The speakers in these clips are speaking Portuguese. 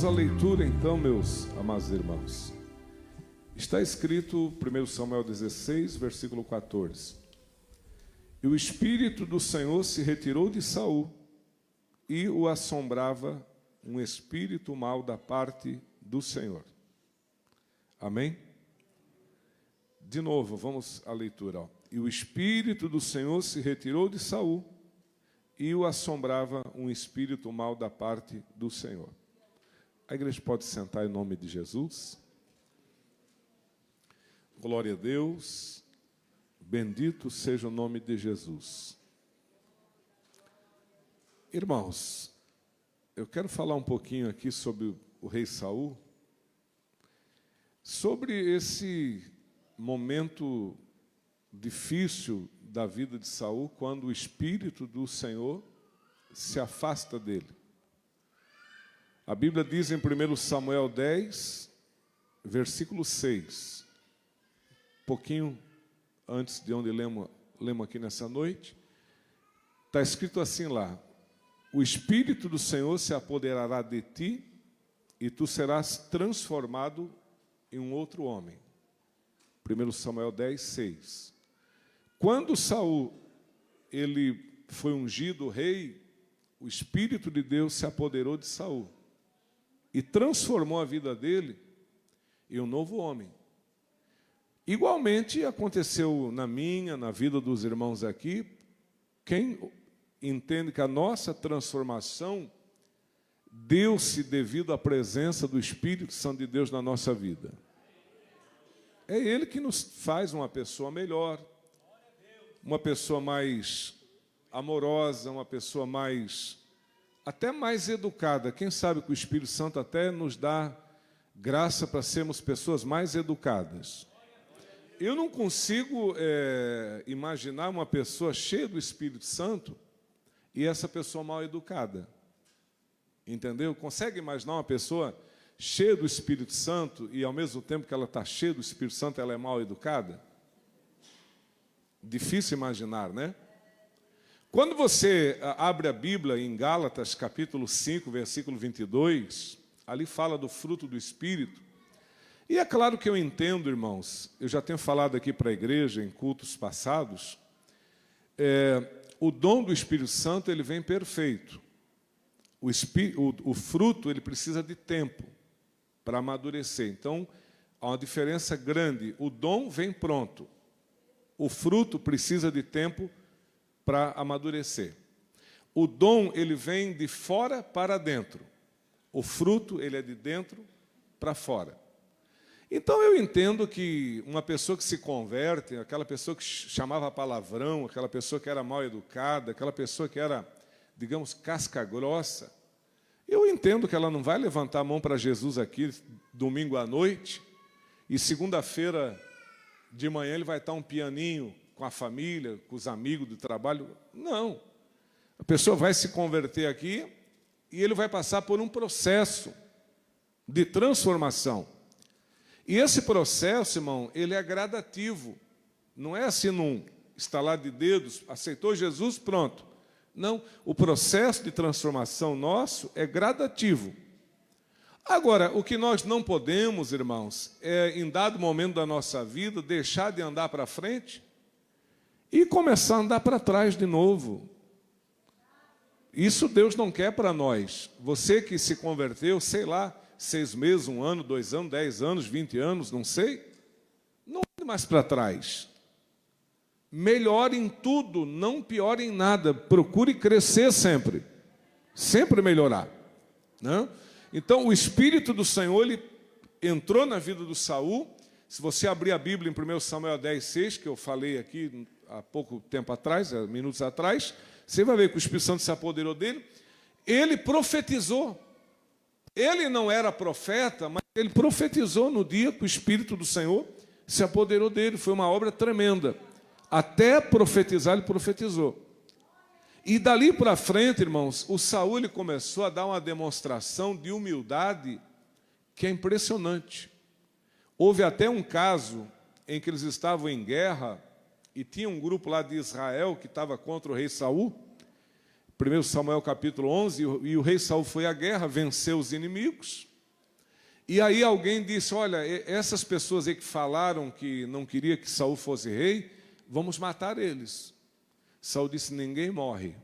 à leitura então, meus amados irmãos. Está escrito 1 Samuel 16, versículo 14. E o Espírito do Senhor se retirou de Saul, e o assombrava um espírito mau da parte do Senhor. Amém? De novo, vamos à leitura. E o Espírito do Senhor se retirou de Saul, e o assombrava um espírito mau da parte do Senhor. A igreja pode sentar em nome de Jesus. Glória a Deus. Bendito seja o nome de Jesus. Irmãos, eu quero falar um pouquinho aqui sobre o rei Saul, sobre esse momento difícil da vida de Saul, quando o Espírito do Senhor se afasta dele. A Bíblia diz em 1 Samuel 10, versículo 6, um pouquinho antes de onde lemos aqui nessa noite, está escrito assim lá: o Espírito do Senhor se apoderará de ti, e tu serás transformado em um outro homem. 1 Samuel 10, 6. Quando Saul ele foi ungido rei, o Espírito de Deus se apoderou de Saul e transformou a vida dele em um novo homem. Igualmente aconteceu na vida dos irmãos aqui. Quem entende que a nossa transformação deu-se devido à presença do Espírito Santo de Deus na nossa vida. É Ele que nos faz uma pessoa melhor, uma pessoa mais amorosa, uma pessoa até mais educada. Quem sabe que o Espírito Santo até nos dá graça para sermos pessoas mais educadas. Eu não consigo imaginar uma pessoa cheia do Espírito Santo e essa pessoa mal educada. Entendeu? Consegue imaginar uma pessoa cheia do Espírito Santo e ao mesmo tempo que ela está cheia do Espírito Santo, ela é mal educada? Difícil imaginar, né? Quando você abre a Bíblia em Gálatas, capítulo 5, versículo 22, ali fala do fruto do Espírito. E é claro que eu entendo, irmãos, eu já tenho falado aqui para a igreja em cultos passados, o dom do Espírito Santo ele vem perfeito. O fruto ele precisa de tempo para amadurecer. Então, há uma diferença grande. O dom vem pronto. O fruto precisa de tempo para amadurecer. O dom ele vem de fora para dentro. O fruto ele é de dentro para fora. Então eu entendo que uma pessoa que se converte, aquela pessoa que chamava palavrão, aquela pessoa que era mal educada, aquela pessoa que era, digamos, casca grossa, eu entendo que ela não vai levantar a mão para Jesus aqui domingo à noite e segunda-feira de manhã ele vai estar um pianinho com a família, com os amigos do trabalho. Não. A pessoa vai se converter aqui e ele vai passar por um processo de transformação. E esse processo, irmão, ele é gradativo. Não é assim num estalar de dedos, aceitou Jesus, pronto. Não, o processo de transformação nosso é gradativo. Agora, o que nós não podemos, irmãos, é, em dado momento da nossa vida, deixar de andar para frente e começar a andar para trás de novo. Isso Deus não quer para nós. Você que se converteu, sei lá, 6 meses, 1 ano, 2 anos, 10 anos, 20 anos, não sei. Não ande mais para trás. Melhore em tudo, não piore em nada. Procure crescer sempre. Sempre melhorar. Né? Então, o Espírito do Senhor, ele entrou na vida do Saul. Se você abrir a Bíblia em 1 Samuel 10, 6, que eu falei aqui há pouco tempo atrás, minutos atrás, você vai ver que o Espírito Santo se apoderou dele. Ele profetizou. Ele não era profeta, mas ele profetizou no dia que o Espírito do Senhor se apoderou dele. Foi uma obra tremenda. Até profetizar, ele profetizou. E dali para frente, irmãos, o Saul ele começou a dar uma demonstração de humildade que é impressionante. Houve até um caso em que eles estavam em guerra e tinha um grupo lá de Israel que estava contra o rei Saul. 1 Samuel capítulo 11, e o rei Saul foi à guerra, venceu os inimigos, E aí alguém disse, olha, essas pessoas aí que falaram que não queria que Saul fosse rei, vamos matar eles. Saul disse, ninguém morre.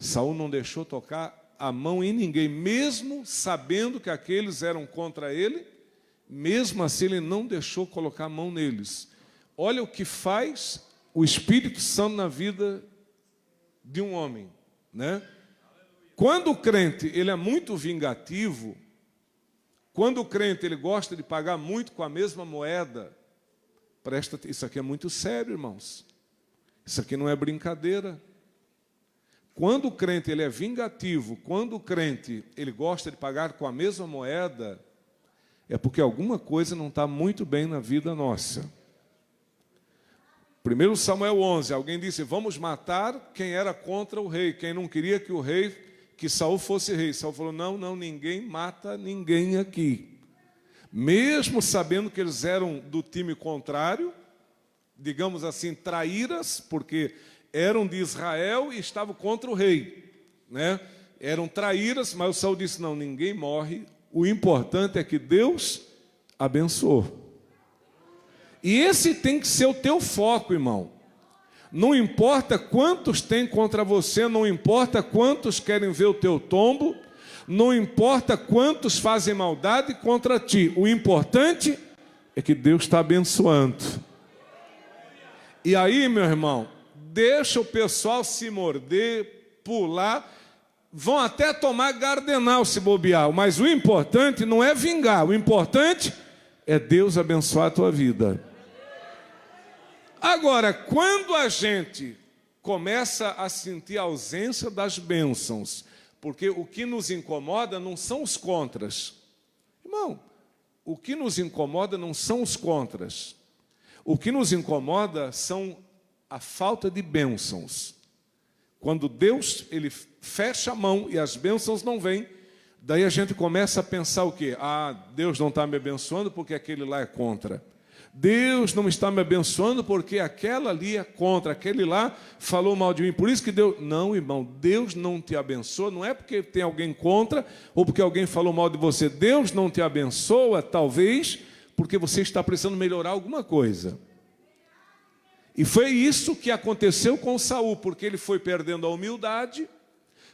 Saul não deixou tocar a mão em ninguém, mesmo sabendo que aqueles eram contra ele, mesmo assim ele não deixou colocar a mão neles. Olha o que faz o Espírito Santo na vida de um homem, né? Quando o crente ele é muito vingativo, quando o crente ele gosta de pagar muito com a mesma moeda, isso aqui é muito sério, irmãos. Isso aqui não é brincadeira. Quando o crente ele é vingativo, quando o crente ele gosta de pagar com a mesma moeda, é porque alguma coisa não está muito bem na vida nossa. 1 Samuel 11, alguém disse, vamos matar quem era contra o rei, quem não queria que Saul fosse rei. Saul falou, não, ninguém mata ninguém aqui. Mesmo sabendo que eles eram do time contrário, digamos assim, traíras, porque eram de Israel e estavam contra o rei, né? Eram traíras, mas o Saul disse, não, ninguém morre, o importante é que Deus abençoou. E esse tem que ser o teu foco, irmão. Não importa quantos tem contra você, não importa quantos querem ver o teu tombo, não importa quantos fazem maldade contra ti, o importante é que Deus está abençoando. E aí, meu irmão, deixa o pessoal se morder, pular, vão até tomar gardenal se bobear, mas o importante não é vingar, o importante é Deus abençoar a tua vida. Agora, quando a gente começa a sentir a ausência das bênçãos, porque o que nos incomoda não são os contras. Irmão, o que nos incomoda não são os contras. O que nos incomoda são a falta de bênçãos. Quando Deus ele fecha a mão e as bênçãos não vêm, daí a gente começa a pensar o quê? Deus não está me abençoando porque aquele lá é contra. Deus não está me abençoando porque aquela ali é contra, aquele lá falou mal de mim. Por isso que Deus... Não, irmão, Deus não te abençoa, não é porque tem alguém contra ou porque alguém falou mal de você. Deus não te abençoa, talvez, porque você está precisando melhorar alguma coisa. E foi isso que aconteceu com Saul, porque ele foi perdendo a humildade,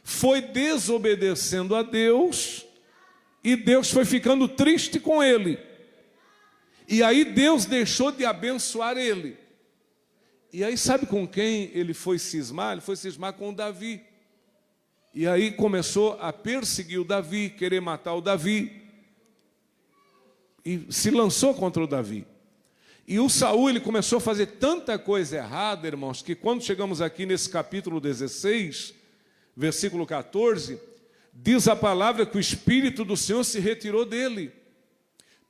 foi desobedecendo a Deus, e Deus foi ficando triste com ele. E aí Deus deixou de abençoar ele. E aí sabe com quem ele foi cismar? Ele foi cismar com o Davi. E aí começou a perseguir o Davi, querer matar o Davi. E se lançou contra o Davi. E o Saul ele começou a fazer tanta coisa errada, irmãos, que quando chegamos aqui nesse capítulo 16, versículo 14, diz a palavra que o Espírito do Senhor se retirou dele.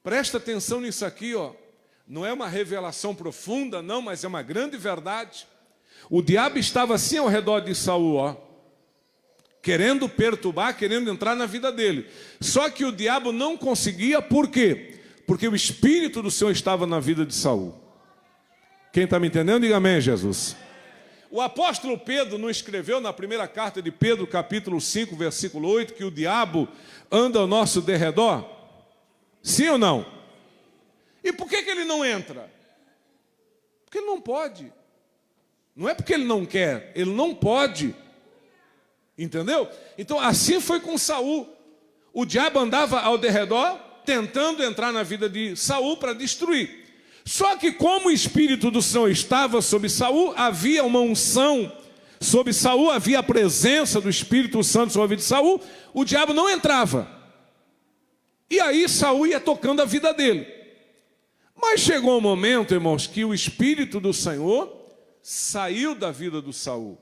Presta atenção nisso aqui, ó. Não é uma revelação profunda, não, mas é uma grande verdade. O diabo estava assim ao redor de Saul, ó, querendo perturbar, querendo entrar na vida dele. Só que o diabo não conseguia, por quê? Porque o Espírito do Senhor estava na vida de Saul. Quem está me entendendo, diga amém, Jesus. O apóstolo Pedro não escreveu na primeira carta de Pedro, capítulo 5, versículo 8, que o diabo anda ao nosso derredor? Sim ou não? E por que ele não entra? Porque ele não pode. Não é porque ele não quer, ele não pode. Entendeu? Então assim foi com Saul. O diabo andava ao derredor, tentando entrar na vida de Saul para destruir. Só que como o Espírito do Senhor estava sobre Saul, havia uma unção sobre Saul, havia a presença do Espírito Santo sobre a vida de Saul, o diabo não entrava. E aí Saul ia tocando a vida dele. Mas chegou um momento, irmãos, que o Espírito do Senhor saiu da vida do Saul.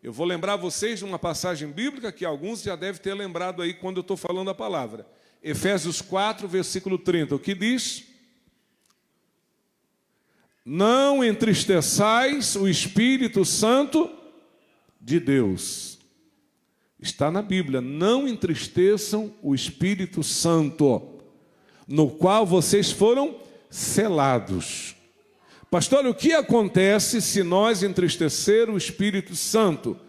Eu vou lembrar vocês de uma passagem bíblica que alguns já devem ter lembrado aí quando eu estou falando a palavra. Efésios 4, versículo 30, o que diz? Não entristeçais o Espírito Santo de Deus. Está na Bíblia, não entristeçam o Espírito Santo, no qual vocês foram selados. Pastor, o que acontece se nós entristecer o Espírito Santo?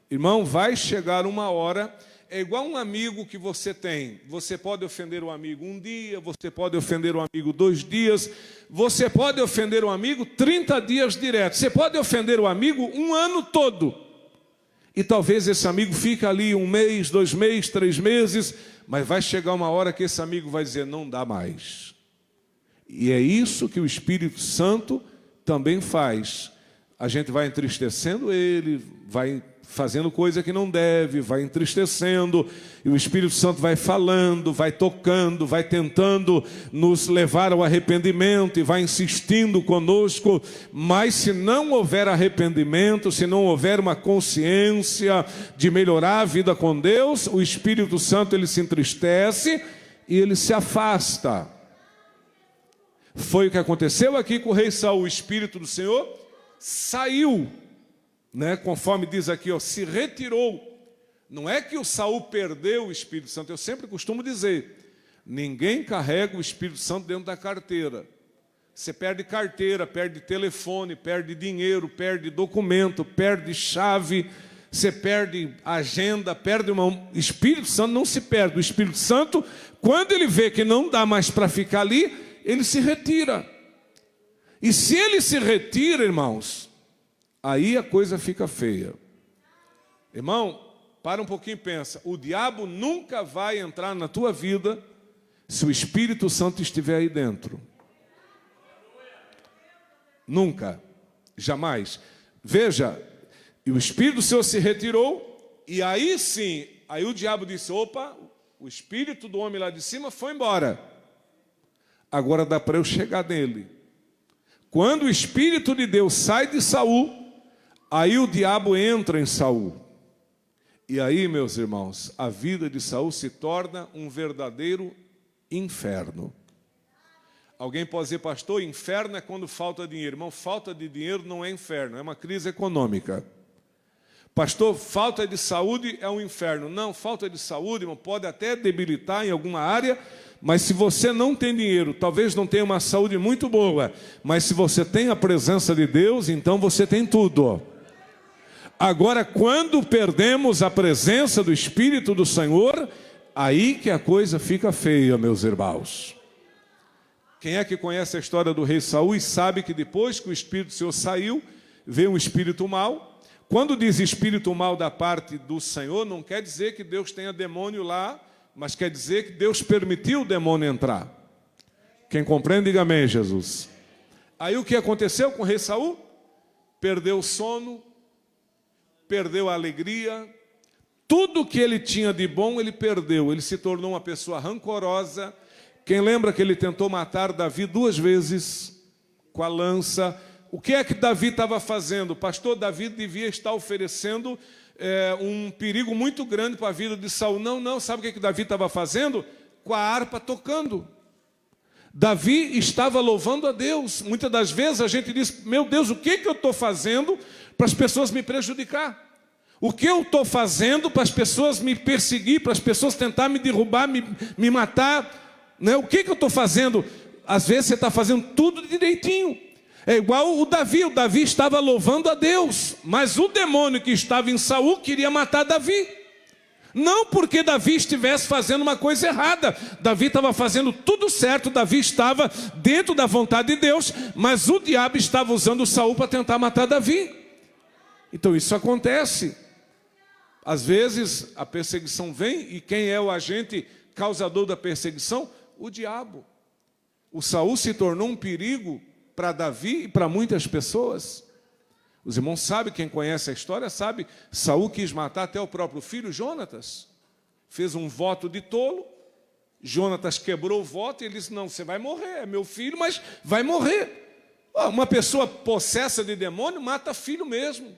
Irmão, vai chegar uma hora é igual um amigo que você tem. Você pode ofender o amigo um dia, você pode ofender o amigo 2 dias, você pode ofender o amigo 30 dias direto, você pode ofender o amigo um ano todo. E talvez esse amigo fique ali 1 mês, 2 meses, 3 meses, mas vai chegar uma hora que esse amigo vai dizer, não dá mais. E é isso que o Espírito Santo também faz. A gente vai entristecendo ele, vai fazendo coisa que não deve, vai entristecendo, e o Espírito Santo vai falando, vai tocando, vai tentando nos levar ao arrependimento e vai insistindo conosco, mas se não houver arrependimento, se não houver uma consciência de melhorar a vida com Deus, o Espírito Santo ele se entristece e ele se afasta. Foi o que aconteceu aqui com o rei Saul. O Espírito do Senhor saiu, conforme diz aqui, se retirou. Não é que o Saul perdeu o Espírito Santo. Eu sempre costumo dizer, ninguém carrega o Espírito Santo dentro da carteira. Você perde carteira, perde telefone, perde dinheiro, perde documento, perde chave, você perde agenda, perde uma... Espírito Santo não se perde. O Espírito Santo, quando ele vê que não dá mais para ficar ali, ele se retira. E se ele se retira, irmãos, aí a coisa fica feia. Irmão, para um pouquinho e pensa. O diabo nunca vai entrar na tua vida se o Espírito Santo estiver aí dentro. Nunca. Jamais. Veja, e o Espírito do Senhor se retirou, e aí sim, aí o diabo disse, opa, o espírito do homem lá de cima foi embora. Agora dá para eu chegar nele. Quando o Espírito de Deus sai de Saul, aí o diabo entra em Saul. E aí, meus irmãos, a vida de Saul se torna um verdadeiro inferno. Alguém pode dizer, pastor, inferno é quando falta dinheiro. Irmão, falta de dinheiro não é inferno, é uma crise econômica. Pastor, falta de saúde é um inferno. Não, falta de saúde, irmão, pode até debilitar em alguma área, mas se você não tem dinheiro, talvez não tenha uma saúde muito boa, mas se você tem a presença de Deus, então você tem tudo. Agora, quando perdemos a presença do Espírito do Senhor, aí que a coisa fica feia, meus irmãos. Quem é que conhece a história do rei Saul e sabe que depois que o Espírito do Senhor saiu, veio um espírito mau? Quando diz espírito mau da parte do Senhor, não quer dizer que Deus tenha demônio lá, mas quer dizer que Deus permitiu o demônio entrar. Quem compreende, diga amém, Jesus. Aí o que aconteceu com o rei Saul? Perdeu o sono, perdeu a alegria, tudo que ele tinha de bom ele perdeu. Ele se tornou uma pessoa rancorosa. Quem lembra que ele tentou matar Davi 2 vezes com a lança? O que é que Davi estava fazendo? Pastor, Davi devia estar oferecendo um perigo muito grande para a vida de Saul. Não, sabe o que Davi estava fazendo? Com a harpa tocando. Davi estava louvando a Deus. Muitas das vezes a gente diz, meu Deus, o que eu estou fazendo para as pessoas me prejudicar? O que eu estou fazendo para as pessoas me perseguir, para as pessoas tentar me derrubar, me matar? O que eu estou fazendo? Às vezes você está fazendo tudo direitinho. É igual o Davi estava louvando a Deus, mas o demônio que estava em Saul queria matar Davi. Não porque Davi estivesse fazendo uma coisa errada, Davi estava fazendo tudo certo, Davi estava dentro da vontade de Deus, mas o diabo estava usando Saul para tentar matar Davi. Então isso acontece. Às vezes a perseguição vem, e quem é o agente causador da perseguição? O diabo. O Saul se tornou um perigo para Davi e para muitas pessoas. Os irmãos sabem, quem conhece a história sabe, Saul quis matar até o próprio filho, Jonatas. Fez um voto de tolo, Jonatas quebrou o voto e ele disse, não, você vai morrer, é meu filho, mas vai morrer. Uma pessoa possessa de demônio mata filho mesmo.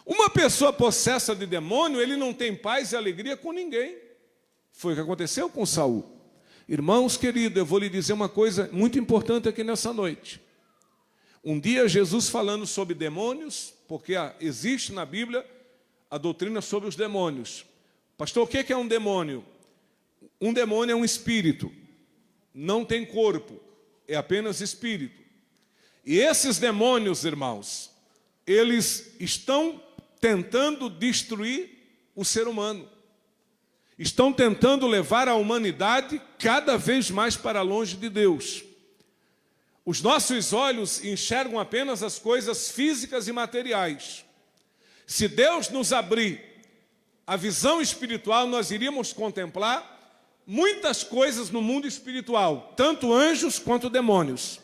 Uma pessoa possessa de demônio, ele não tem paz e alegria com ninguém. Foi o que aconteceu com Saul. Irmãos queridos, eu vou lhe dizer uma coisa muito importante aqui nessa noite. Um dia Jesus falando sobre demônios, porque existe na Bíblia a doutrina sobre os demônios. Pastor, o que é um demônio? Um demônio é um espírito, não tem corpo, é apenas espírito. E esses demônios, irmãos, eles estão tentando destruir o ser humano. estão tentando levar a humanidade cada vez mais para longe de Deus. Os nossos olhos enxergam apenas as coisas físicas e materiais. Se Deus nos abrir a visão espiritual, nós iríamos contemplar muitas coisas no mundo espiritual, tanto anjos quanto demônios.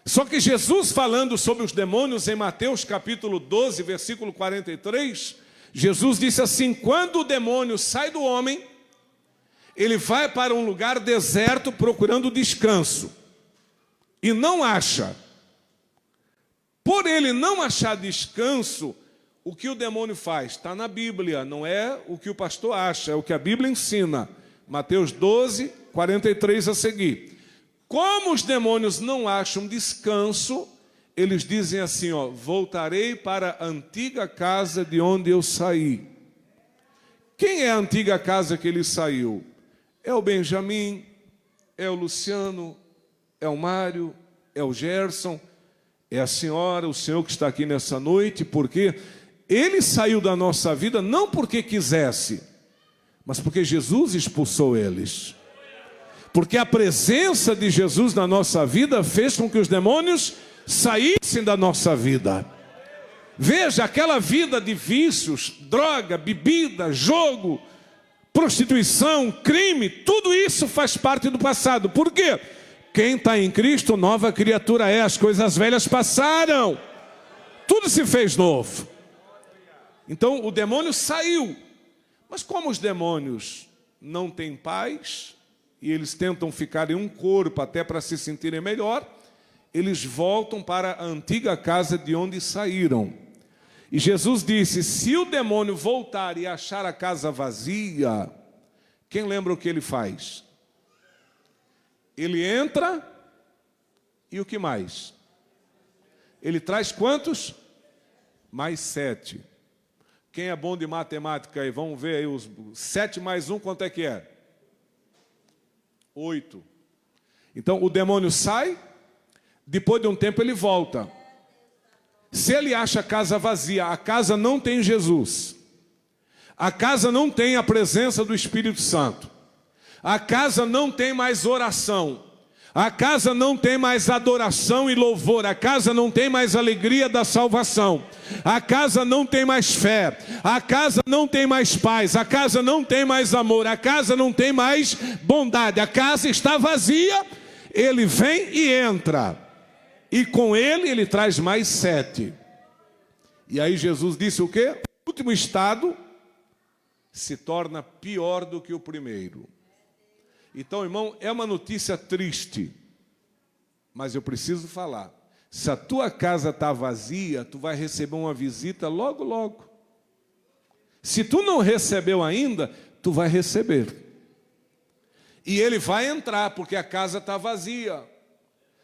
Só que Jesus, falando sobre os demônios em Mateus capítulo 12, versículo 43, Jesus disse assim: quando o demônio sai do homem, ele vai para um lugar deserto procurando descanso, e não acha. Por ele não achar descanso, o que o demônio faz? Está na Bíblia, não é o que o pastor acha, é o que a Bíblia ensina. Mateus 12, 43 a seguir. Como os demônios não acham descanso, eles dizem assim, ó: voltarei para a antiga casa de onde eu saí. Quem é a antiga casa que ele saiu? É o Benjamin, é o Luciano, é o Mário, é o Gerson, é a senhora, o senhor que está aqui nessa noite, porque ele saiu da nossa vida não porque quisesse, mas porque Jesus expulsou eles. Porque a presença de Jesus na nossa vida fez com que os demônios saíssem da nossa vida. Veja, aquela vida de vícios, droga, bebida, jogo, prostituição, crime, tudo isso faz parte do passado. Por quê? Quem está em Cristo, nova criatura é. As coisas velhas passaram, tudo se fez novo. Então o demônio saiu. Mas como os demônios não têm paz, e eles tentam ficar em um corpo até para se sentirem melhor, eles voltam para a antiga casa de onde saíram. E Jesus disse: se o demônio voltar e achar a casa vazia, quem lembra o que ele faz? Ele entra e o que mais? Ele traz quantos? Mais 7. Quem é bom de matemática aí? Vamos ver aí, os 7 mais 1, quanto é que é? 8. Então o demônio sai, depois de um tempo ele volta. Se ele acha a casa vazia, a casa não tem Jesus, a casa não tem a presença do Espírito Santo, a casa não tem mais oração, a casa não tem mais adoração e louvor, a casa não tem mais alegria da salvação, a casa não tem mais fé, a casa não tem mais paz, a casa não tem mais amor, a casa não tem mais bondade, a casa está vazia. Ele vem e entra, e com ele traz mais 7. E aí Jesus disse o quê? O último estado se torna pior do que o primeiro. Então, irmão, é uma notícia triste, mas eu preciso falar. Se a tua casa está vazia, tu vai receber uma visita logo, logo. Se tu não recebeu ainda, tu vai receber. E ele vai entrar, porque a casa está vazia.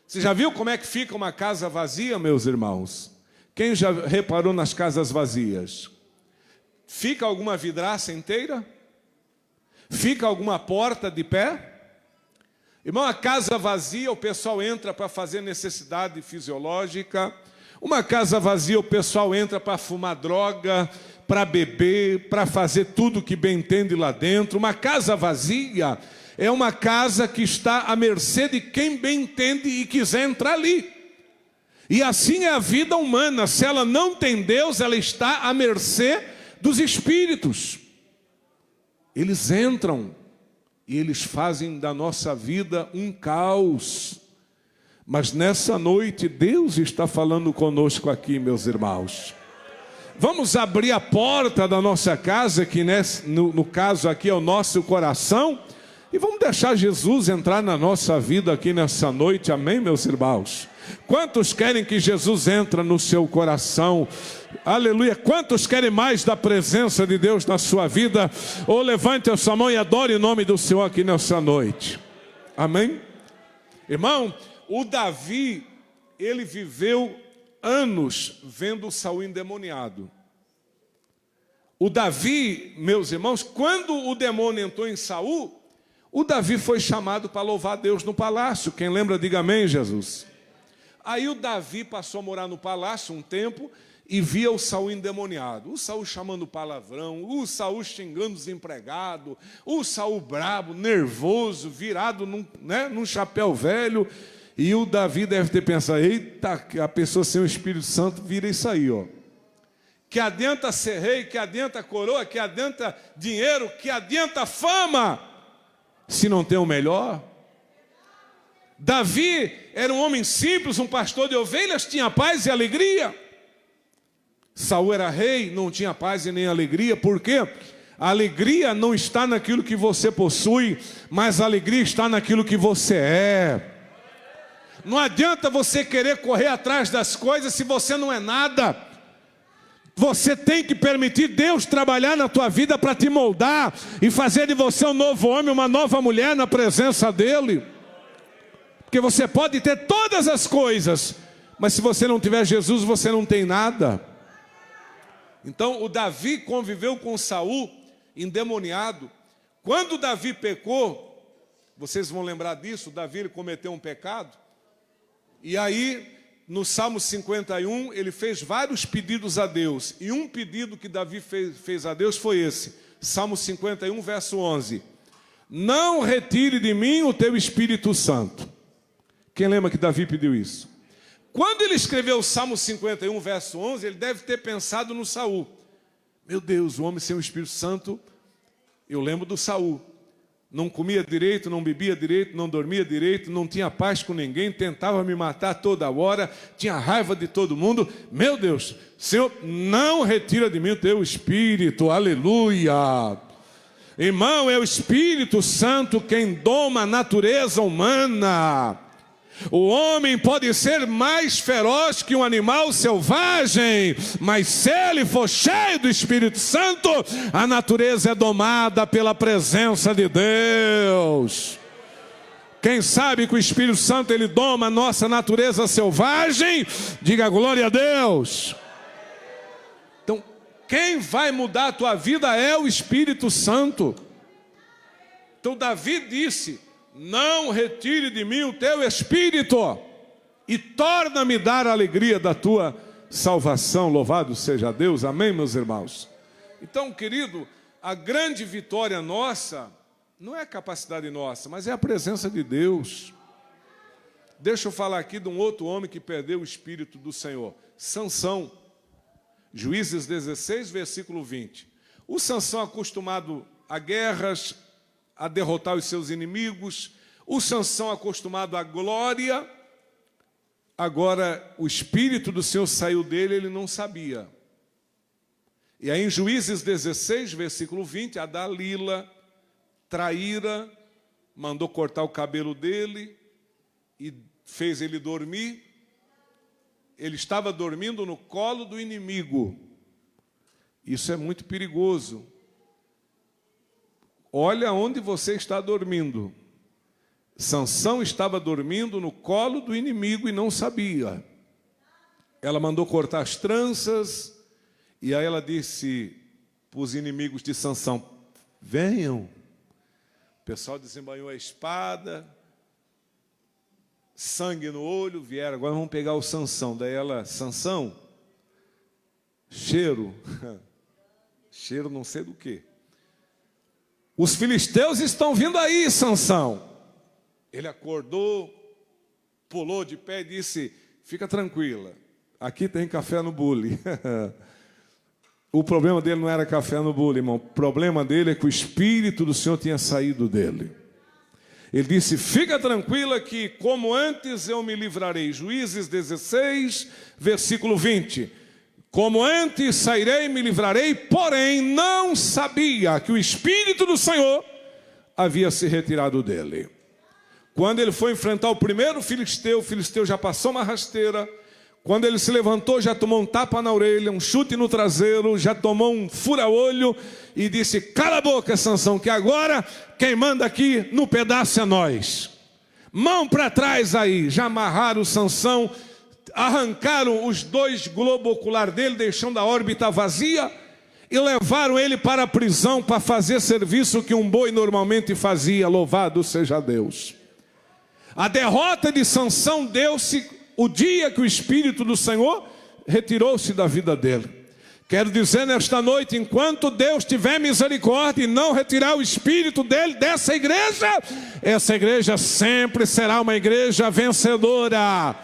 Você já viu como é que fica uma casa vazia, meus irmãos? Quem já reparou nas casas vazias? Fica alguma vidraça inteira? Fica alguma porta de pé? Irmão, a casa vazia, o pessoal entra para fazer necessidade fisiológica. Uma casa vazia, o pessoal entra para fumar droga, para beber, para fazer tudo que bem entende lá dentro. Uma casa vazia é uma casa que está à mercê de quem bem entende e quiser entrar ali. E assim é a vida humana. Se ela não tem Deus, ela está à mercê dos espíritos. Eles entram e eles fazem da nossa vida um caos. Mas nessa noite Deus está falando conosco aqui, meus irmãos. Vamos abrir a porta da nossa casa, que no caso aqui é o nosso coração, e vamos deixar Jesus entrar na nossa vida aqui nessa noite, amém, meus irmãos? Quantos querem que Jesus entre no seu coração? Aleluia. Quantos querem mais da presença de Deus na sua vida? Ou levante a sua mão e adore o nome do Senhor aqui nessa noite. Amém? Irmão, o Davi, ele viveu anos vendo Saul endemoniado. O Davi, meus irmãos, quando o demônio entrou em Saul, o Davi foi chamado para louvar a Deus no palácio. Quem lembra, diga amém, Jesus. Aí o Davi passou a morar no palácio um tempo, e via o Saul endemoniado. O Saul chamando palavrão, o Saul xingando os empregados, o Saul brabo, nervoso, virado num chapéu velho. E o Davi deve ter pensado, eita, a pessoa sem o Espírito Santo vira isso aí, ó. Que adianta ser rei, que adianta coroa, que adianta dinheiro, que adianta fama, se não tem o melhor? Davi era um homem simples, um pastor de ovelhas, tinha paz e alegria. Saul era rei, não tinha paz e nem alegria. Por quê? A alegria não está naquilo que você possui, mas a alegria está naquilo que você é. Não adianta você querer correr atrás das coisas se você não é nada. Você tem que permitir Deus trabalhar na tua vida para te moldar e fazer de você um novo homem, uma nova mulher na presença dEle. Porque você pode ter todas as coisas, mas se você não tiver Jesus, você não tem nada. Então o Davi conviveu com Saul endemoniado. Quando Davi pecou, vocês vão lembrar disso, Davi ele cometeu um pecado. E aí, no Salmo 51, ele fez vários pedidos a Deus. E um pedido que Davi fez a Deus foi esse. Salmo 51, verso 11. Não retire de mim o teu Espírito Santo. Quem lembra que Davi pediu isso? Quando ele escreveu o Salmo 51, verso 11, ele deve ter pensado no Saul. Meu Deus, o homem sem o Espírito Santo, eu lembro do Saul. Não comia direito, não bebia direito, não dormia direito, não tinha paz com ninguém, tentava me matar toda hora, tinha raiva de todo mundo. Meu Deus, Senhor, não retira de mim o teu Espírito, aleluia. Irmão, é o Espírito Santo quem doma a natureza humana. O homem pode ser mais feroz que um animal selvagem, mas se ele for cheio do Espírito Santo, a natureza é domada pela presença de Deus. Quem sabe que o Espírito Santo ele doma a nossa natureza selvagem, diga glória a Deus. Então, quem vai mudar a tua vida é o Espírito Santo. Então Davi disse: não retire de mim o teu Espírito e torna-me dar a alegria da tua salvação. Louvado seja Deus, amém, meus irmãos? Então, querido, a grande vitória nossa não é a capacidade nossa, mas é a presença de Deus. Deixa eu falar aqui de um outro homem que perdeu o Espírito do Senhor, Sansão. Juízes 16, versículo 20. O Sansão, acostumado a guerras, a derrotar os seus inimigos, o Sansão acostumado à glória, agora o Espírito do Senhor saiu dele, ele não sabia. E aí em Juízes 16, versículo 20, a Dalila, traíra, mandou cortar o cabelo dele e fez ele dormir. Ele estava dormindo no colo do inimigo. Isso é muito perigoso. Olha onde você está dormindo. Sansão estava dormindo no colo do inimigo e não sabia. Ela mandou cortar as tranças e aí ela disse para os inimigos de Sansão: venham. O pessoal desembainhou a espada, sangue no olho, vieram, agora vamos pegar o Sansão. Daí ela: Sansão, cheiro não sei do que. Os filisteus estão vindo aí, Sansão. Ele acordou, pulou de pé e disse: fica tranquila, aqui tem café no bule. O problema dele não era café no bule, irmão. O problema dele é que o Espírito do Senhor tinha saído dele. Ele disse: fica tranquila que como antes eu me livrarei. Juízes 16, versículo 20. Como antes sairei e me livrarei, porém não sabia que o Espírito do Senhor havia se retirado dele. Quando ele foi enfrentar o primeiro filisteu, o filisteu já passou uma rasteira. Quando ele se levantou, já tomou um tapa na orelha, um chute no traseiro, já tomou um fura-olho e disse: cala a boca, Sansão, que agora quem manda aqui no pedaço é nós. Mão para trás aí. Já amarraram o Sansão, arrancaram os dois globos oculares dele, deixando a órbita vazia, e levaram ele para a prisão para fazer serviço que um boi normalmente fazia. Louvado seja Deus. A derrota de Sansão deu-se o dia que o Espírito do Senhor retirou-se da vida dele. Quero dizer nesta noite, enquanto Deus tiver misericórdia e não retirar o Espírito dele dessa igreja, essa igreja sempre será uma igreja vencedora.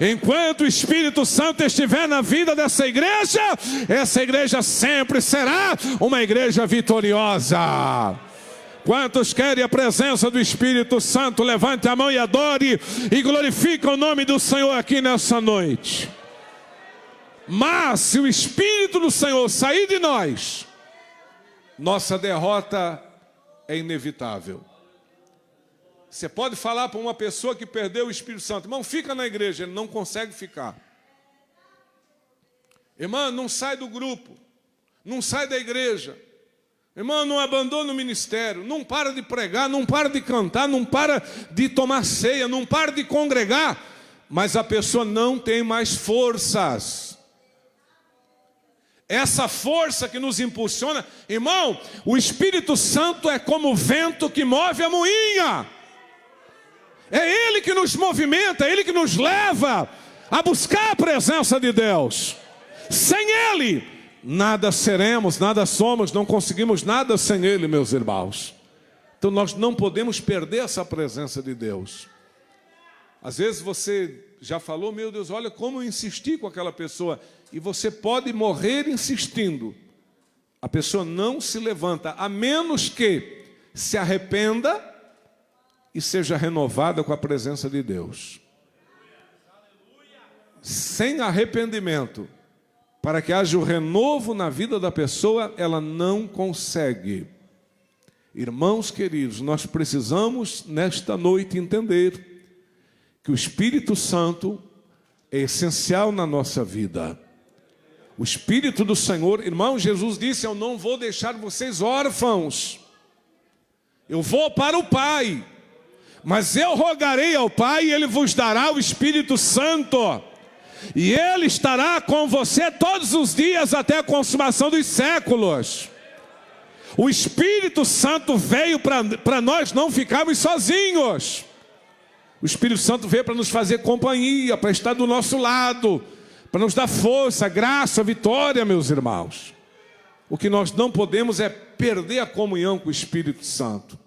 Enquanto o Espírito Santo estiver na vida dessa igreja, essa igreja sempre será uma igreja vitoriosa. Quantos querem a presença do Espírito Santo, levante a mão e adore e glorifique o nome do Senhor aqui nessa noite. Mas se o Espírito do Senhor sair de nós, nossa derrota é inevitável. Você pode falar para uma pessoa que perdeu o Espírito Santo: irmão, fica na igreja. Ele não consegue ficar. Irmão, não sai do grupo, não sai da igreja. Irmão, não abandona o ministério, não para de pregar, não para de cantar, não para de tomar ceia, não para de congregar. Mas a pessoa não tem mais forças. Essa força que nos impulsiona, irmão, o Espírito Santo é como o vento que move a moinha. É Ele que nos movimenta, é Ele que nos leva a buscar a presença de Deus. Sem Ele, nada seremos, nada somos, não conseguimos nada sem Ele, meus irmãos. Então nós não podemos perder essa presença de Deus. Às vezes você já falou: meu Deus, olha como eu insisti com aquela pessoa. E você pode morrer insistindo. A pessoa não se levanta, a menos que se arrependa e seja renovada com a presença de Deus. Sem arrependimento, para que haja o renovo na vida da pessoa, ela não consegue. Irmãos queridos, nós precisamos nesta noite entender que o Espírito Santo é essencial na nossa vida. O Espírito do Senhor, irmão, Jesus disse: eu não vou deixar vocês órfãos. Eu vou para o Pai. Mas eu rogarei ao Pai e Ele vos dará o Espírito Santo. E Ele estará com você todos os dias até a consumação dos séculos. O Espírito Santo veio para nós não ficarmos sozinhos. O Espírito Santo veio para nos fazer companhia, para estar do nosso lado, para nos dar força, graça, vitória, meus irmãos. O que nós não podemos é perder a comunhão com o Espírito Santo.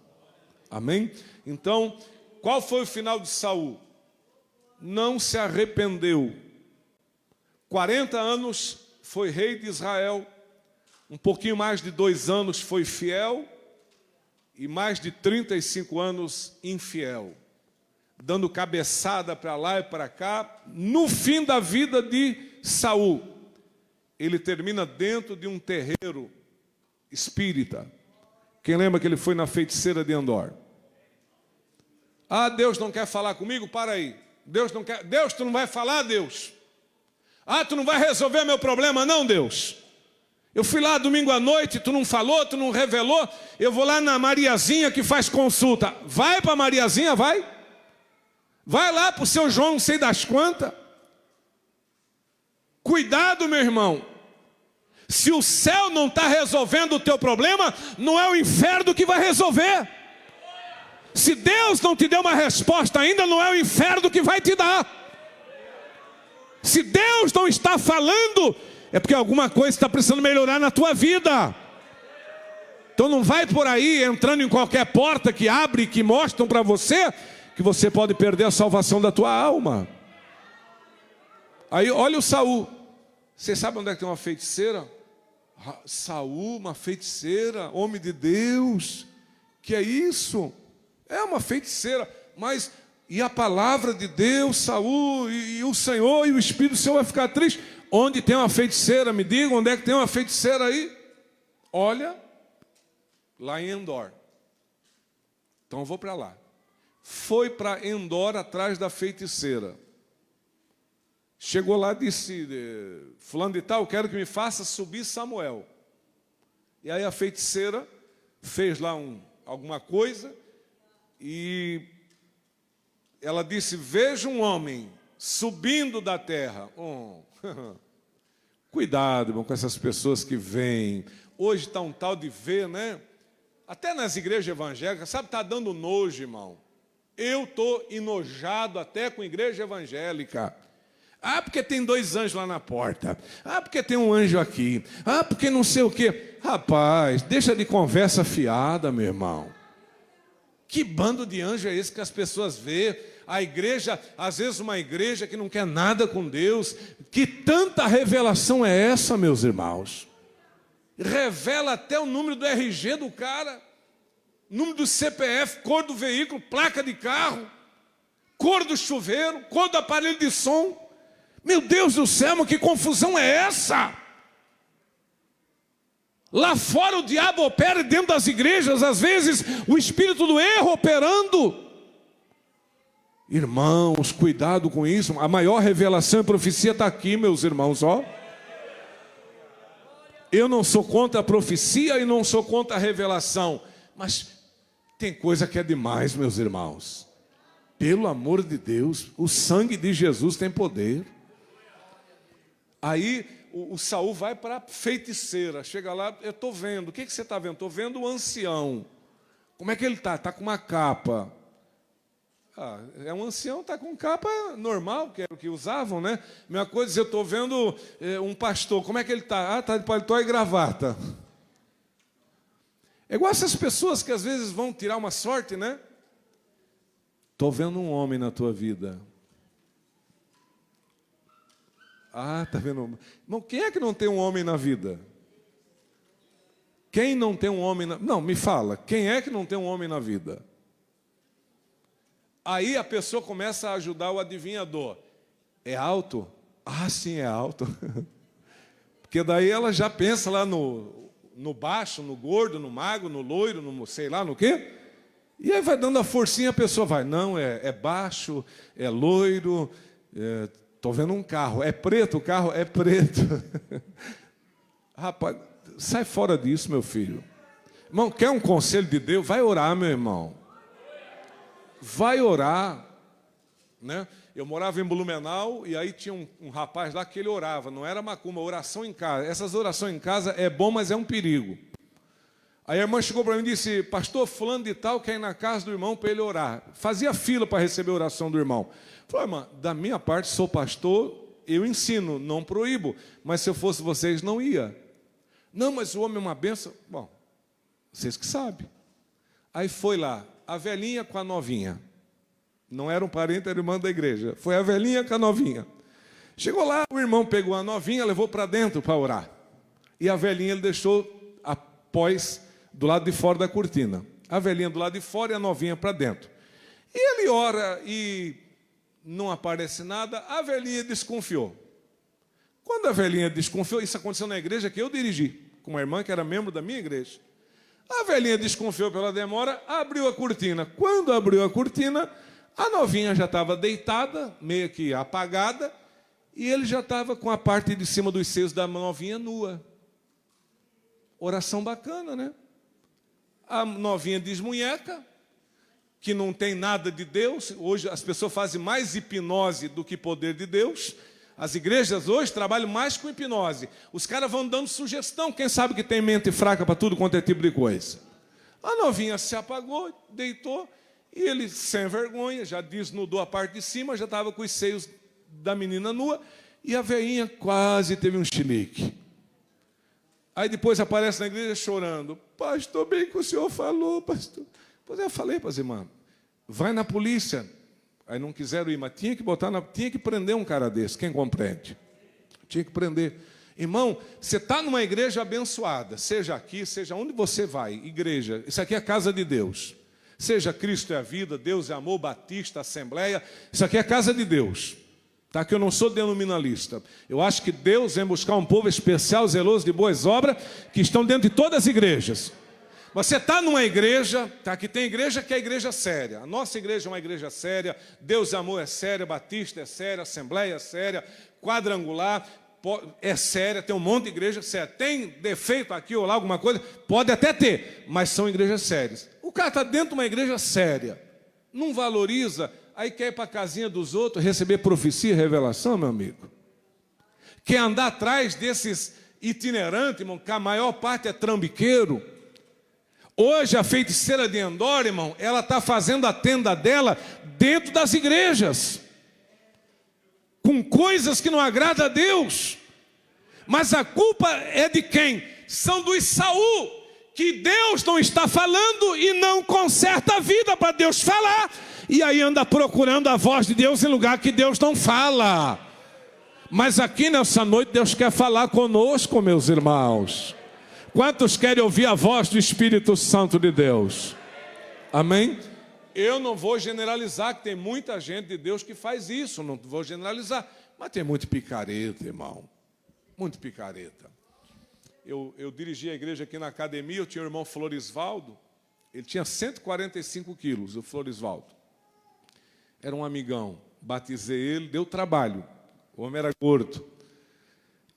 Amém? Então, qual foi o final de Saul? Não se arrependeu. 40 anos foi rei de Israel. Um pouquinho mais de 2 anos foi fiel. E mais de 35 anos infiel. Dando cabeçada para lá e para cá. No fim da vida de Saul, ele termina dentro de um terreiro espírita. Quem lembra que ele foi na feiticeira de Endor? Ah, Deus não quer falar comigo? Para aí. Deus não quer. Deus, tu não vai falar, Deus? Ah, tu não vai resolver meu problema, não, Deus? Eu fui lá domingo à noite, tu não falou, tu não revelou. Eu vou lá na Mariazinha que faz consulta. Vai para a Mariazinha, vai. Vai lá para o seu João, não sei das quantas. Cuidado, meu irmão. Se o céu não está resolvendo o teu problema, não é o inferno que vai resolver. Se Deus não te deu uma resposta ainda, não é o inferno que vai te dar. Se Deus não está falando, é porque alguma coisa está precisando melhorar na tua vida. Então não vai por aí entrando em qualquer porta que abre, que mostram para você que você pode perder a salvação da tua alma. Aí olha o Saul. Você sabe onde é que tem uma feiticeira? Saul, uma feiticeira, homem de Deus. Que é isso? É uma feiticeira. Mas e a palavra de Deus, Saul, e o Senhor e o Espírito do Senhor vai ficar triste? Onde tem uma feiticeira? Me diga onde é que tem uma feiticeira aí? Olha, lá em Endor. Então eu vou para lá. Foi para Endor atrás da feiticeira. Chegou lá e disse: fulano de tal, quero que me faça subir Samuel. E aí a feiticeira fez lá alguma coisa e ela disse: veja um homem subindo da terra. Cuidado, irmão, com essas pessoas que vêm. Hoje está um tal de ver, né? Até nas igrejas evangélicas, sabe, está dando nojo, irmão. Eu estou enojado até com igreja evangélica. Ah, porque tem 2 anjos lá na porta. Ah, porque tem um anjo aqui. Ah, porque não sei o quê. Rapaz, deixa de conversa fiada, meu irmão. Que bando de anjo é esse que as pessoas vê? A igreja, às vezes uma igreja que não quer nada com Deus. Que tanta revelação é essa, meus irmãos? Revela até o número do RG do cara, número do CPF, cor do veículo, placa de carro, cor do chuveiro, cor do aparelho de som. Meu Deus do céu, mas que confusão é essa? Lá fora o diabo opera dentro das igrejas, às vezes o espírito do erro operando. Irmãos, cuidado com isso. A maior revelação e profecia está aqui, meus irmãos, ó. Eu não sou contra a profecia e não sou contra a revelação, mas tem coisa que é demais, meus irmãos. Pelo amor de Deus, o sangue de Jesus tem poder. Aí o Saul vai para a feiticeira, chega lá, eu estou vendo, o que você está vendo? Estou vendo o ancião. Como é que ele está? Está com uma capa. Ah, é um ancião, está com capa normal, que era o que usavam, né? Mesma coisa, eu estou vendo um pastor, como é que ele está? Ah, está de paletó e gravata. É igual essas pessoas que às vezes vão tirar uma sorte, né? Estou vendo um homem na tua vida. Ah, está vendo? Irmão, quem é que não tem um homem na vida? Quem não tem um homem na... Não, me fala, quem é que não tem um homem na vida? Aí a pessoa começa a ajudar o adivinhador. É alto? Ah, sim, é alto. Porque daí ela já pensa lá no baixo, no gordo, no magro, no loiro, no sei lá no quê. E aí vai dando a forcinha, a pessoa vai. Não, é baixo, é loiro... Estou vendo um carro. É preto o carro? É preto. Rapaz, sai fora disso, meu filho. Irmão, quer um conselho de Deus? Vai orar, meu irmão. Vai orar. Né? Eu morava em Blumenau e aí tinha um rapaz lá que ele orava. Não era macumba, oração em casa. Essas orações em casa é bom, mas é um perigo. Aí a irmã chegou para mim e disse, pastor, fulano de tal quer ir na casa do irmão para ele orar. Fazia fila para receber a oração do irmão. Falei, irmã, da minha parte, sou pastor, eu ensino, não proíbo. Mas se eu fosse vocês, não ia. Não, mas o homem é uma benção. Bom, vocês que sabem. Aí foi lá, a velhinha com a novinha. Não era um parente, era irmã da igreja. Foi a velhinha com a novinha. Chegou lá, o irmão pegou a novinha, levou para dentro para orar. E a velhinha ele deixou após, do lado de fora da cortina. A velhinha do lado de fora e a novinha para dentro. E ele ora e não aparece nada, a velhinha desconfiou. Quando a velhinha desconfiou, isso aconteceu na igreja que eu dirigi, com uma irmã que era membro da minha igreja. A velhinha desconfiou pela demora, abriu a cortina. Quando abriu a cortina, a novinha já estava deitada, meio que apagada, e ele já estava com a parte de cima dos seios da novinha nua. Oração bacana, né? A novinha desmunheca, que não tem nada de Deus. Hoje as pessoas fazem mais hipnose do que poder de Deus. As igrejas hoje trabalham mais com hipnose. Os caras vão dando sugestão. Quem sabe que tem mente fraca para tudo quanto é tipo de coisa. A novinha se apagou, deitou. E ele, sem vergonha, já desnudou a parte de cima. Já estava com os seios da menina nua. E a velhinha quase teve um chilique. Aí depois aparece na igreja chorando. Pastor, bem que o senhor falou, pastor. Pois eu falei para as irmãs, vai na polícia. Aí não quiseram ir, mas tinha que prender um cara desse, quem compreende? Tinha que prender. Irmão, você está numa igreja abençoada, seja aqui, seja onde você vai, igreja, isso aqui é a casa de Deus. Seja Cristo é a vida, Deus é amor, Batista, Assembleia, isso aqui é a casa de Deus. Tá? Que eu não sou denominalista. Eu acho que Deus vem buscar um povo especial, zeloso de boas obras, que estão dentro de todas as igrejas. Você está numa igreja, tá? Que tem igreja que é igreja séria. A nossa igreja é uma igreja séria. Deus é amor é séria, Batista é séria, Assembleia é séria, Quadrangular é séria. Tem um monte de igreja séria. Tem defeito aqui ou lá, alguma coisa? Pode até ter, mas são igrejas sérias. O cara está dentro de uma igreja séria, não valoriza, aí quer ir para a casinha dos outros, receber profecia e revelação, meu amigo. Quer andar atrás desses itinerantes, irmão, que a maior parte é trambiqueiro. Hoje a feiticeira de Endor, irmão, ela está fazendo a tenda dela dentro das igrejas. com coisas que não agradam a Deus. Mas a culpa é de quem? São dos Saul, que Deus não está falando e não conserta a vida para Deus falar. E aí anda procurando a voz de Deus em lugar que Deus não fala. Mas aqui nessa noite Deus quer falar conosco, meus irmãos. Quantos querem ouvir a voz do Espírito Santo de Deus? Amém? Eu não vou generalizar, que tem muita gente de Deus que faz isso, não vou generalizar. Mas tem muito picareta, irmão. Muito picareta. Eu dirigi a igreja aqui na academia, eu tinha o irmão Florisvaldo, ele tinha 145 quilos, o Florisvaldo. Era um amigão, batizei ele, deu trabalho. O homem era gordo.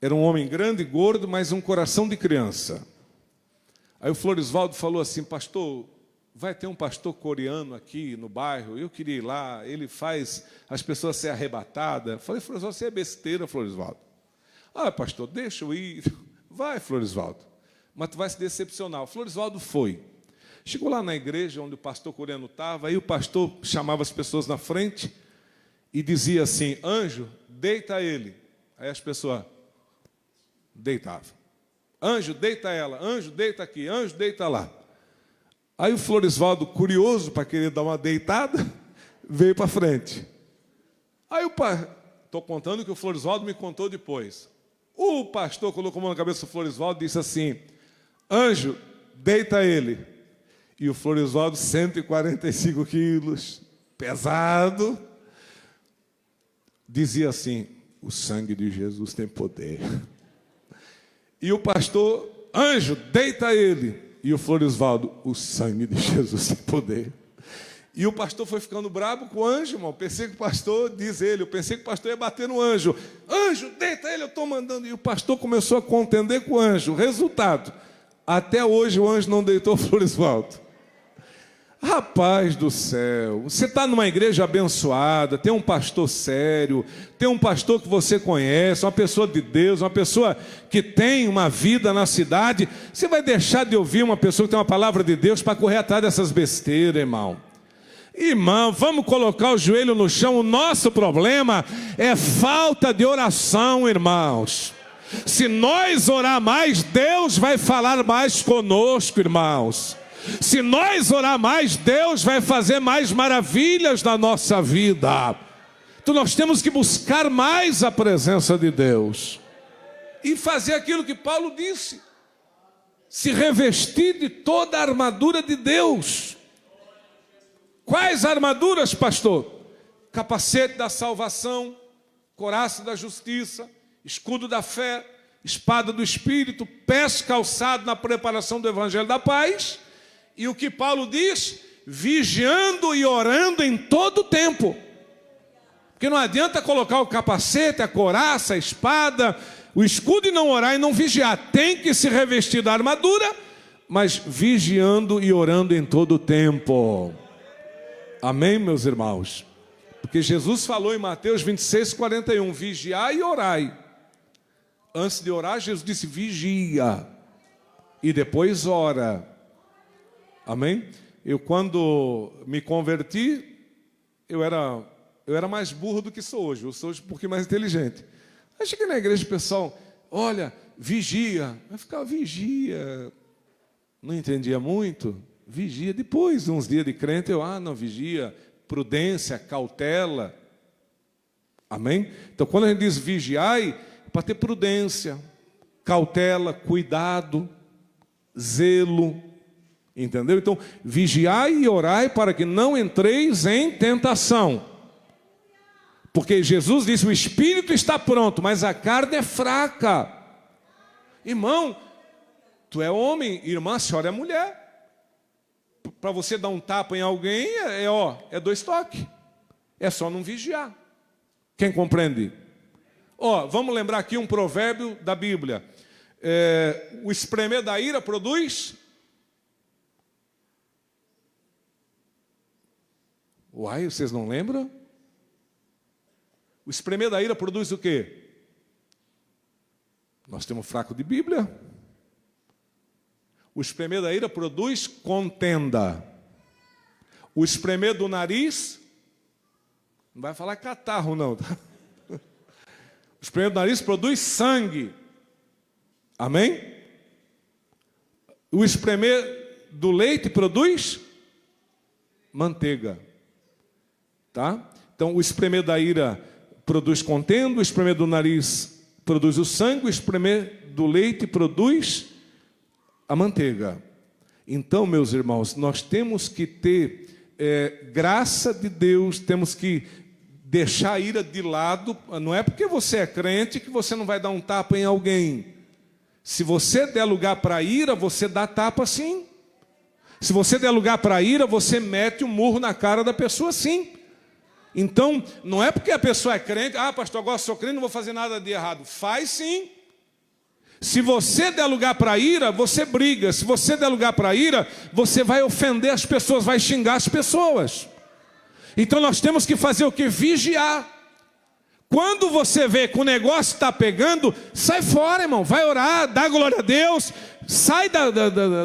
Era um homem grande, gordo, mas um coração de criança. Aí o Florisvaldo falou assim: pastor, vai ter um pastor coreano aqui no bairro, eu queria ir lá, ele faz as pessoas serem arrebatadas. Eu falei: Florisvaldo, você é besteira, Florisvaldo. Ah, pastor, deixa eu ir. Vai, Florisvaldo, mas tu vai se decepcionar. O Florisvaldo foi. Chegou lá na igreja onde o pastor coreano estava, aí o pastor chamava as pessoas na frente e dizia assim: anjo, deita ele. Aí as pessoas deitavam. Anjo, deita ela. Anjo, deita aqui. Anjo, deita lá. Aí o Florisvaldo, curioso para querer dar uma deitada, veio para frente. Aí estou contando que o Florisvaldo me contou depois. O pastor colocou a mão na cabeça do Florisvaldo e disse assim: anjo, deita ele. E o Florisvaldo, 145 quilos, pesado, dizia assim: o sangue de Jesus tem poder. E o pastor: anjo, deita ele. E o Florisvaldo: o sangue de Jesus tem poder. E o pastor foi ficando bravo com o anjo, irmão. Pensei que o pastor, diz ele, eu pensei que o pastor ia bater no anjo. Anjo, deita ele, eu estou mandando. E o pastor começou a contender com o anjo. Resultado: até hoje o anjo não deitou o Florisvaldo. Rapaz do céu, você está numa igreja abençoada, tem um pastor sério, tem um pastor que você conhece, uma pessoa de Deus, uma pessoa que tem uma vida na cidade. Você vai deixar de ouvir uma pessoa que tem uma palavra de Deus para correr atrás dessas besteiras, irmão? Irmão, vamos colocar o joelho no chão. O nosso problema é falta de oração, irmãos. Se nós orar mais, Deus vai falar mais conosco, irmãos. Se nós orar mais, Deus vai fazer mais maravilhas na nossa vida. Então nós temos que buscar mais a presença de Deus e fazer aquilo que Paulo disse: se revestir de toda a armadura de Deus. Quais armaduras, pastor? Capacete da salvação, couraça da justiça, escudo da fé, espada do Espírito, pés calçados na preparação do evangelho da paz. E o que Paulo diz? Vigiando e orando em todo o tempo. Porque não adianta colocar o capacete, a couraça, a espada, o escudo e não orar e não vigiar. Tem que se revestir da armadura, mas vigiando e orando em todo o tempo. Amém, meus irmãos? Porque Jesus falou em Mateus 26:41, vigiai e orai. Antes de orar, Jesus disse vigia e depois ora. Amém? Eu, quando me converti, eu era mais burro do que sou hoje. Eu sou hoje um pouquinho mais inteligente. Aí cheguei na igreja, o pessoal: olha, vigia. Eu ficava: vigia. Não entendia muito. Vigia. Depois, uns dias de crente, não, vigia, prudência, cautela. Amém? Então, quando a gente diz vigiai, é para ter prudência, cautela, cuidado, zelo. Entendeu? Então, vigiai e orai para que não entreis em tentação. Porque Jesus disse: o espírito está pronto, mas a carne é fraca. Irmão, tu é homem, irmã, a senhora é mulher. Para você dar um tapa em alguém, é 2 toques. É só não vigiar. Quem compreende? Vamos lembrar aqui um provérbio da Bíblia. O espremer da ira produz... Uai, vocês não lembram? O espremer da ira produz o quê? Nós temos fraco de Bíblia. O espremer da ira produz contenda. O espremer do nariz, não vai falar catarro não, tá? O espremer do nariz produz sangue. Amém? O espremer do leite produz manteiga. Tá? Então, o espremer da ira produz contenda, o espremer do nariz produz o sangue, o espremer do leite produz a manteiga. Então, meus irmãos, nós temos que ter graça de Deus, temos que deixar a ira de lado. Não é porque você é crente que você não vai dar um tapa em alguém. Se você der lugar para a ira, você dá tapa sim. Se você der lugar para a ira, você mete um murro na cara da pessoa sim. Então, não é porque a pessoa é crente, pastor, agora sou crente, não vou fazer nada de errado. Faz sim. Se você der lugar para a ira, você briga. Se você der lugar para a ira, você vai ofender as pessoas, vai xingar as pessoas. Então nós temos que fazer o que? Vigiar. Quando você vê que o negócio está pegando, sai fora, irmão. Vai orar, dá glória a Deus. Sai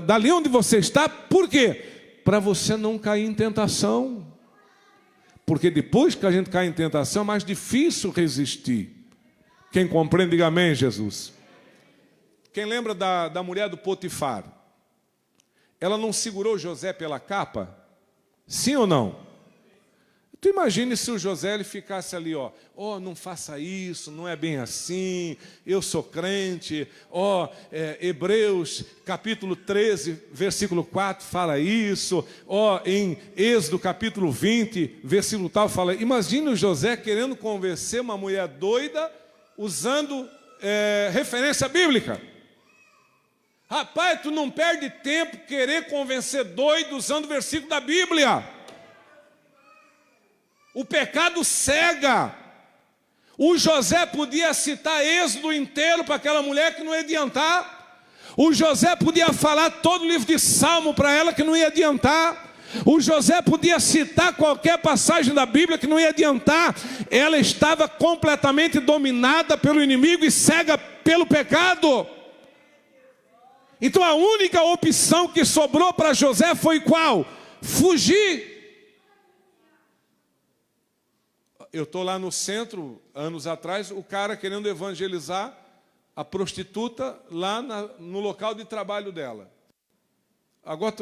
dali onde você está. Por quê? Para você não cair em tentação. Porque depois que a gente cai em tentação, é mais difícil resistir. Quem compreende, diga amém, Jesus. Quem lembra da mulher do Potifar? Ela não segurou José pela capa? Sim ou não? Tu imagine se o José ele ficasse ali, não faça isso, não é bem assim, eu sou crente, Hebreus capítulo 13, versículo 4 fala isso, em Êxodo capítulo 20, versículo tal fala. Imagine o José querendo convencer uma mulher doida usando referência bíblica. Rapaz, tu não perde tempo querer convencer doido usando versículo da Bíblia. O pecado cega. O José podia citar Êxodo inteiro para aquela mulher que não ia adiantar. O José podia falar todo o livro de Salmo para ela que não ia adiantar. O José podia citar qualquer passagem da Bíblia que não ia adiantar. Ela estava completamente dominada pelo inimigo e cega pelo pecado. Então a única opção que sobrou para José foi qual? Fugir. Eu estou lá no centro, anos atrás, o cara querendo evangelizar a prostituta lá no local de trabalho dela. Agora,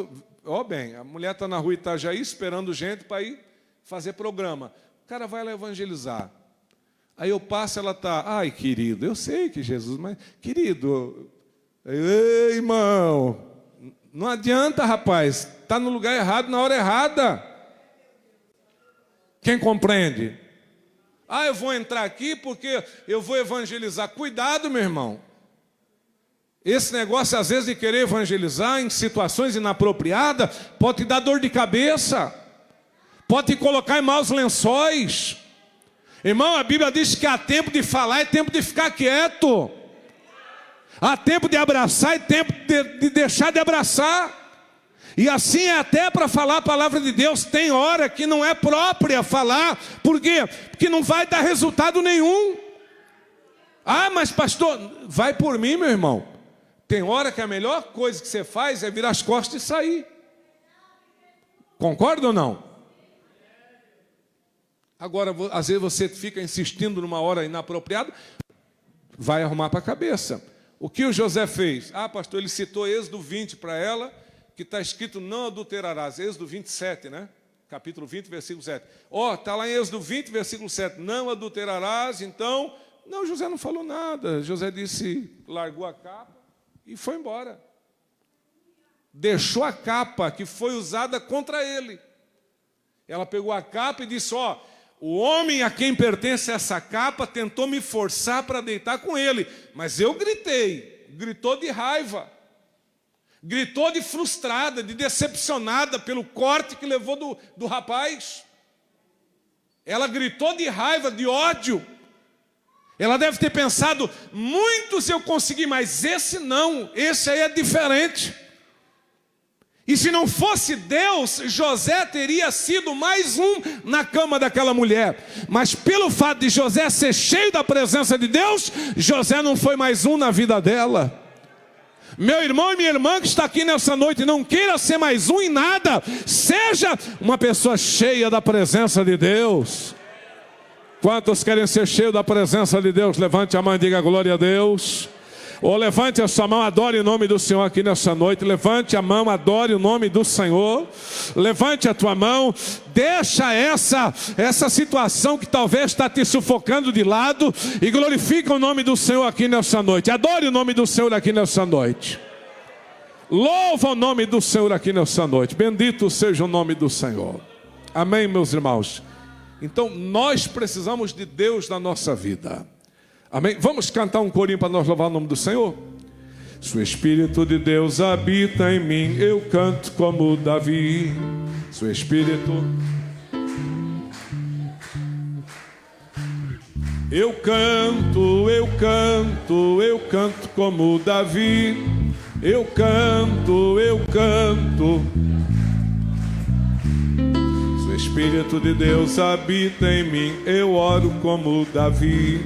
a mulher está na rua Itajaí esperando gente para ir fazer programa. O cara vai lá evangelizar. Aí eu passo, ela está, ai querido, eu sei que Jesus, mas querido, ei irmão, não adianta rapaz, está no lugar errado na hora errada. Quem compreende? Eu vou entrar aqui porque eu vou evangelizar. Cuidado, meu irmão. Esse negócio, às vezes, de querer evangelizar em situações inapropriadas, pode te dar dor de cabeça. Pode te colocar em maus lençóis. Irmão, a Bíblia diz que há tempo de falar e tempo de ficar quieto. Há tempo de abraçar e tempo de deixar de abraçar. E assim é até para falar a palavra de Deus. Tem hora que não é própria falar. Por quê? Porque não vai dar resultado nenhum. Mas pastor, vai por mim, meu irmão. Tem hora que a melhor coisa que você faz é virar as costas e sair. Concorda ou não? Agora, às vezes você fica insistindo numa hora inapropriada, vai arrumar para a cabeça. O que o José fez? Pastor, ele citou Êxodo 20 para ela, que está escrito não adulterarás, Êxodo 27, né? Capítulo 20, versículo 7. Está lá em Êxodo 20, versículo 7, não adulterarás, então... Não, José não falou nada, José disse, largou a capa e foi embora. Deixou a capa que foi usada contra ele. Ela pegou a capa e disse, o homem a quem pertence essa capa tentou me forçar para deitar com ele, mas eu gritou de raiva. Gritou de frustrada, de decepcionada pelo corte que levou do rapaz. Ela gritou de raiva, de ódio. Ela deve ter pensado, muitos eu consegui, mas esse não, esse aí é diferente. E se não fosse Deus, José teria sido mais um na cama daquela mulher. Mas pelo fato de José ser cheio da presença de Deus, José não foi mais um na vida dela. Meu irmão e minha irmã que está aqui nessa noite, não queira ser mais um em nada. Seja uma pessoa cheia da presença de Deus. Quantos querem ser cheios da presença de Deus? Levante a mão e diga glória a Deus. Ou levante a sua mão, adore o nome do Senhor aqui nessa noite. Levante a mão, adore o nome do Senhor. Levante a tua mão, deixa essa situação que talvez está te sufocando de lado e glorifica o nome do Senhor aqui nessa noite. Adore o nome do Senhor aqui nessa noite. Louva o nome do Senhor aqui nessa noite. Bendito seja o nome do Senhor. Amém, meus irmãos? Então nós precisamos de Deus na nossa vida. Amém? Vamos cantar um corinho para nós louvar o nome do Senhor? Se o Espírito de Deus habita em mim, eu canto como Davi. Se o Espírito... Eu canto como Davi. Eu canto. Se o Espírito de Deus habita em mim, eu oro como Davi.